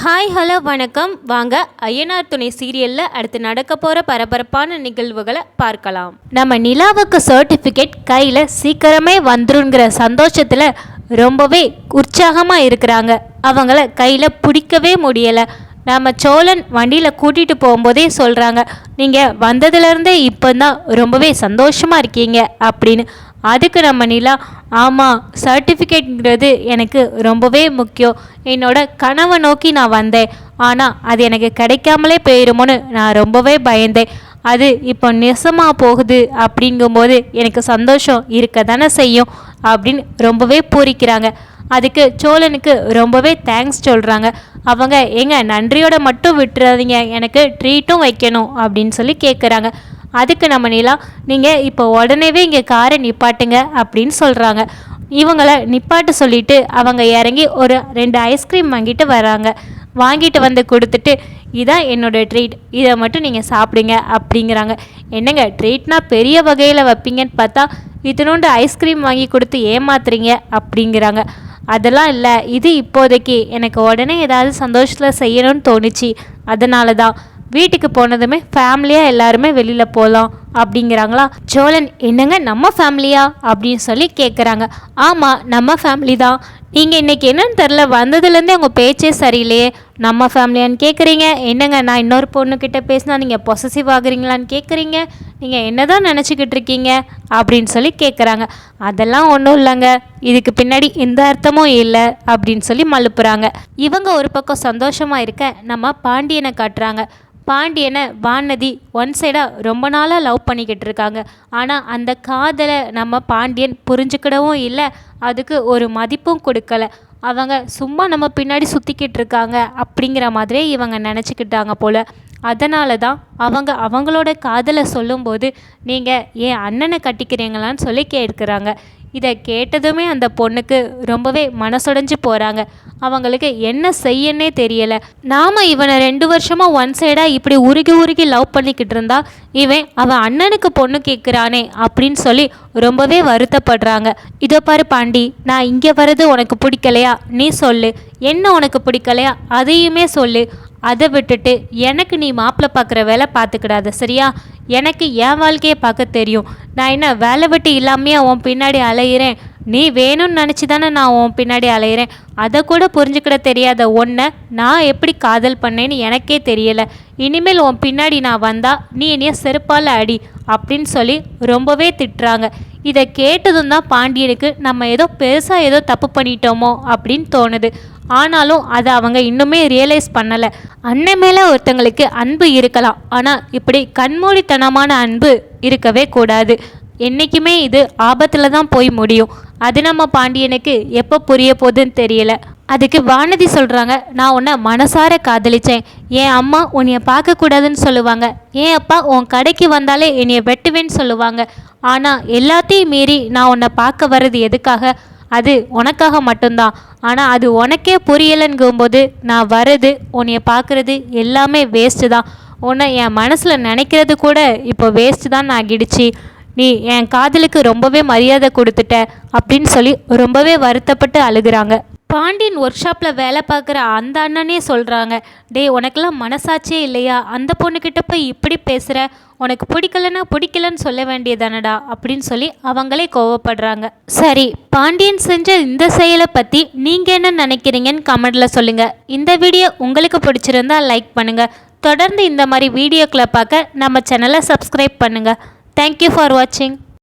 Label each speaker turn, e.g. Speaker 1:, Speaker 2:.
Speaker 1: Hi hello வணக்கம். வாங்க ஐயனார் துணை சீரியலில் அடுத்து நடக்க போகிற பரபரப்பான நிகழ்வுகளை பார்க்கலாம். நம்ம நிலாவுக்கு சர்டிஃபிகேட் கையில் சீக்கிரமே வந்துருங்கிற சந்தோஷத்தில் ரொம்பவே உற்சாகமாக இருக்கிறாங்க. அவங்கள கையில் பிடிக்கவே முடியலை. நம்ம சோழன் வண்டியில் கூட்டிகிட்டு போகும்போதே சொல்கிறாங்க, நீங்கள் வந்ததுலேருந்தே இப்போ தான் ரொம்பவே சந்தோஷமாக இருக்கீங்க அப்படின்னு. அதுக்கு நம்ம நிலா, ஆமாம், சர்டிஃபிகேட்ங்கிறது எனக்கு ரொம்பவே முக்கியம். என்னோட கனவை நோக்கி நான் வந்தேன். ஆனால் அது எனக்கு கிடைக்காமலே போயிடுமோன்னு நான் ரொம்பவே பயந்தேன். அது இப்போ நெசமாக போகுது அப்படிங்கும்போது எனக்கு சந்தோஷம் இருக்க தானே செய்யும் அப்படின்னு ரொம்பவே பூரிக்கிறாங்க. அதுக்கு சோழனுக்கு ரொம்பவே தேங்க்ஸ் சொல்கிறாங்க. அவங்க எங்க நன்றியோட மட்டும் விட்டுறாதீங்க, எனக்கு ட்ரீட்டும் வைக்கணும் அப்படின்னு சொல்லி கேட்குறாங்க. அதுக்கு நம்ம நிலா, நீங்கள் இப்போ உடனேவே இங்கே காரை நிப்பாட்டுங்க அப்படின்னு சொல்கிறாங்க. இவங்களை நிப்பாட்ட சொல்லிவிட்டு அவங்க இறங்கி ஒரு 2 ஐஸ்கிரீம் வாங்கிட்டு வராங்க. வாங்கிட்டு வந்து கொடுத்துட்டு, இதான் என்னோடய ட்ரீட், இதை மட்டும் நீங்கள் சாப்பிடுங்க அப்படிங்கிறாங்க. என்னங்க ட்ரீட்னா பெரிய வகையில் வைப்பீங்கன்னு பார்த்தா இதனோண்டு ஐஸ்கிரீம் வாங்கி கொடுத்து ஏமாத்துறீங்க அப்படிங்கிறாங்க. அதெல்லாம் இல்லை, இது இப்போதைக்கு எனக்கு உடனே ஏதாவது சந்தோஷத்தில் செய்யணும்னு தோணுச்சு, அதனால தான். வீட்டுக்கு போனதுமே ஃபேமிலியாக எல்லாருமே வெளியில் போகலாம் அப்படிங்கிறாங்களா. சோழன், என்னங்க நம்ம ஃபேமிலியா அப்படின்னு சொல்லி கேட்குறாங்க. ஆமாம், நம்ம ஃபேமிலி தான். நீங்கள் இன்றைக்கி என்னன்னு தெரில, வந்ததுலேருந்தே உங்கள் பேச்சே சரியில்லையே. நம்ம ஃபேமிலியான்னு கேட்குறீங்க. என்னங்க நான் இன்னொரு பொண்ணுக்கிட்ட பேசினா நீங்கள் பொசசிவ் ஆகுறீங்களான்னு கேட்குறீங்க. நீங்கள் என்ன தான் நினச்சிக்கிட்டு இருக்கீங்க அப்படின்னு சொல்லி கேட்குறாங்க. அதெல்லாம் ஒன்றும் இல்லைங்க, இதுக்கு பின்னாடி எந்த அர்த்தமும் இல்லை அப்படின்னு சொல்லி மழுப்புறாங்க. இவங்க ஒரு பக்கம் சந்தோஷமாக இருக்க நம்ம பாண்டியனை காட்டுறாங்க. பாண்டியனை வானதி ஒன் சைடாக ரொம்ப நாளாக லவ் பண்ணிக்கிட்டு இருக்காங்க. ஆனால் அந்த காதலை நம்ம பாண்டியன் புரிஞ்சுக்கிடவும் இல்லை, அதுக்கு ஒரு மதிப்பும் கொடுக்கல. அவங்க சும்மா நம்ம பின்னாடி சுற்றிக்கிட்டு இருக்காங்க அப்படிங்கிற மாதிரியே இவங்க நினச்சிக்கிட்டாங்க போல். அதனால தான் அவங்களோட காதலை சொல்லும்போது, நீங்கள் என் அண்ணனை கட்டிக்கிறீங்களான்னு சொல்லி கேட்குறாங்க. இதை கேட்டதுமே அந்த பொண்ணுக்கு ரொம்பவே மனசுடைஞ்சு போகிறாங்க. அவங்களுக்கு என்ன செய்யன்னே தெரியலை. நாம் இவனை 2 வருஷமாக ஒன் சைடாக இப்படி உருகி லவ் பண்ணிக்கிட்டு இருந்தா, இவன் அவன் அண்ணனுக்கு பொண்ணு கேட்குறானே அப்படின்னு சொல்லி ரொம்பவே வருத்தப்படுறாங்க. இதோ பாரு பாண்டி, நான் இங்கே வர்றது உனக்கு பிடிக்கலையா? நீ சொல்லு, என்ன உனக்கு பிடிக்கலையா அதையுமே சொல்லு. அதை விட்டுட்டு எனக்கு நீ மாப்பிள்ளை பார்க்குற வேலை பார்த்துக்கிடாத, சரியா? எனக்கு என் வாழ்க்கையை பார்க்க தெரியும். நான் என்ன வேலை வெட்டி இல்லாமையா உன் பின்னாடி அலையிறேன்? நீ வேணும்னு நினச்சி தானே நான் உன் பின்னாடி அலையிறேன். அதை கூட புரிஞ்சுக்கிட தெரியாத ஒன்றை நான் எப்படி காதல் பண்ணேன்னு எனக்கே தெரியலை. இனிமேல் உன் பின்னாடி நான் வந்தால் நீ என்னைய செருப்பால் அடி அப்படின்னு சொல்லி ரொம்பவே திட்டுறாங்க. இதை கேட்டதும் தான் பாண்டியனுக்கு நம்ம ஏதோ பெருசாக ஏதோ தப்பு பண்ணிட்டோமோ அப்படின்னு தோணுது. ஆனாலும் அதை அவங்க இன்னுமே ரியலைஸ் பண்ணலை. அண்ணன் மேலே ஒருத்தங்களுக்கு அன்பு இருக்கலாம், ஆனால் இப்படி கண்மூடித்தனமான அன்பு இருக்கவே கூடாது. என்றைக்குமே இது ஆபத்தில் தான் போய் முடியும். அது நம்ம பாண்டியனுக்கு எப்போ புரிய போகுதுன்னு தெரியல. அதுக்கு வானதி சொல்கிறாங்க, நான் உன்னை மனசார காதலித்தேன். என் அம்மா உன்னைய பார்க்கக்கூடாதுன்னு சொல்லுவாங்க, என் அப்பா உன் கடைக்கு வந்தாலே என்னைய வெட்டுவேன்னு சொல்லுவாங்க. ஆனால் எல்லாத்தையும் மீறி நான் உன்னை பார்க்க வர்றது எதுக்காக? அது உனக்காக மட்டும்தான். ஆனால் அது உனக்கே புரியலைங்கும்போது நான் வர்றது, உன்னைய பார்க்குறது எல்லாமே வேஸ்ட்டு தான். உன்னை என் மனசில் நினைக்கிறது கூட இப்போ வேஸ்ட்டு தான் ஆகிடுச்சு. நீ என் காதலுக்கு ரொம்பவே மரியாதை கொடுத்துட்ட அப்படின்னு சொல்லி ரொம்பவே வருத்தப்பட்டு அழுகிறாங்க. பாண்டியன் ஒர்க் ஷாப்பில் வேலை பார்க்குற அந்த அண்ணனே சொல்கிறாங்க, டே உனக்கெல்லாம் மனசாட்சியே இல்லையா? அந்த பொண்ணுக்கிட்ட போய் இப்படி பேசுகிற, உனக்கு பிடிக்கலன்னா பிடிக்கலன்னு சொல்ல வேண்டியதானடா அப்படின்னு சொல்லி அவங்களே கோவப்படுறாங்க. சரி, பாண்டியன் செஞ்ச இந்த செயலை பற்றி நீங்கள் என்ன நினைக்கிறீங்கன்னு கமெண்டில் சொல்லுங்கள். இந்த வீடியோ உங்களுக்கு பிடிச்சிருந்தா லைக் பண்ணுங்கள். தொடர்ந்து இந்த மாதிரி வீடியோக்களை பார்க்க நம்ம சேனலை சப்ஸ்கிரைப் பண்ணுங்கள். தேங்க்யூ ஃபார் வாட்சிங்.